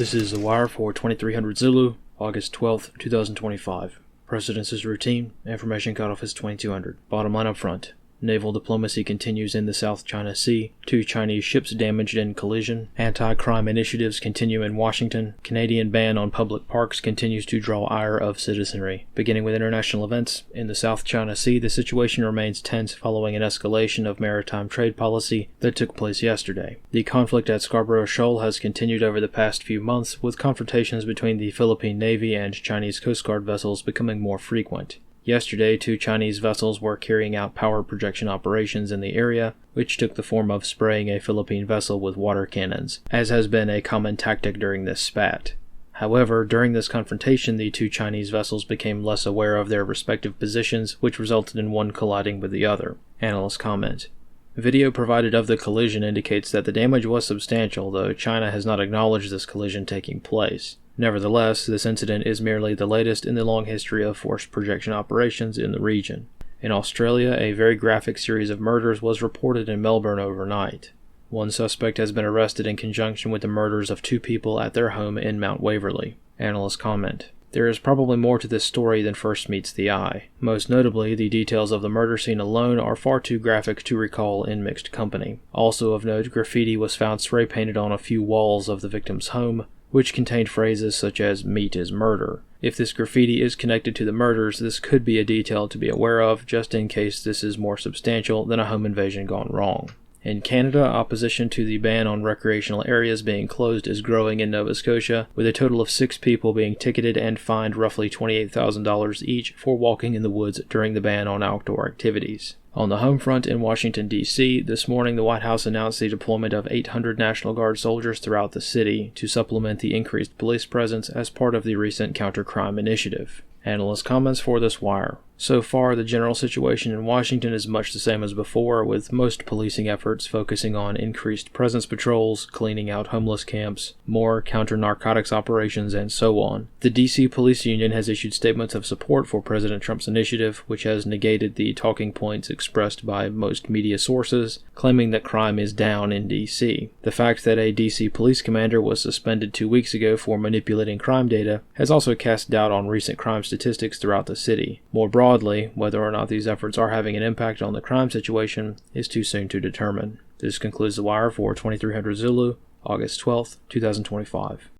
This is The Wire for 2300 Zulu, August 12th, 2025. Precedence is routine. Information cutoff is 2200. Bottom line up front. Naval diplomacy continues in the South China Sea. 2 Chinese ships damaged in collision. Anti-crime initiatives continue in Washington. Canadian ban on public parks continues to draw ire of citizenry. Beginning with international events, in the South China Sea, the situation remains tense following an escalation of maritime trade policy that took place yesterday. The conflict at Scarborough Shoal has continued over the past few months, with confrontations between the Philippine Navy and Chinese Coast Guard vessels becoming more frequent. Yesterday, 2 Chinese vessels were carrying out power projection operations in the area, which took the form of spraying a Philippine vessel with water cannons, as has been a common tactic during this spat. However, during this confrontation, the 2 Chinese vessels became less aware of their respective positions, which resulted in one colliding with the other. Analysts comment. Video provided of the collision indicates that the damage was substantial, though China has not acknowledged this collision taking place. Nevertheless, this incident is merely the latest in the long history of forced projection operations in the region. In Australia, a very graphic series of murders was reported in Melbourne overnight. One suspect has been arrested in conjunction with the murders of 2 people at their home in Mount Waverley. Analysts comment. There is probably more to this story than first meets the eye. Most notably, the details of the murder scene alone are far too graphic to recall in mixed company. Also of note, graffiti was found spray-painted on a few walls of the victim's home, which contained phrases such as "meat is murder." If this graffiti is connected to the murders, this could be a detail to be aware of, just in case this is more substantial than a home invasion gone wrong. In Canada, opposition to the ban on recreational areas being closed is growing in Nova Scotia, with a total of 6 people being ticketed and fined roughly $28,000 each for walking in the woods during the ban on outdoor activities. On the home front in Washington, D.C., this morning the White House announced the deployment of 800 National Guard soldiers throughout the city to supplement the increased police presence as part of the recent counter-crime initiative. Analyst comments for this wire. So far, the general situation in Washington is much the same as before, with most policing efforts focusing on increased presence patrols, cleaning out homeless camps, more counter-narcotics operations, and so on. The D.C. Police Union has issued statements of support for President Trump's initiative, which has negated the talking points expressed by most media sources, claiming that crime is down in D.C. The fact that a D.C. police commander was suspended 2 weeks ago for manipulating crime data has also cast doubt on recent crime statistics throughout the city. More broadly, whether or not these efforts are having an impact on the crime situation is too soon to determine. This concludes The Wire for 2300 Zulu, August 12th, 2025.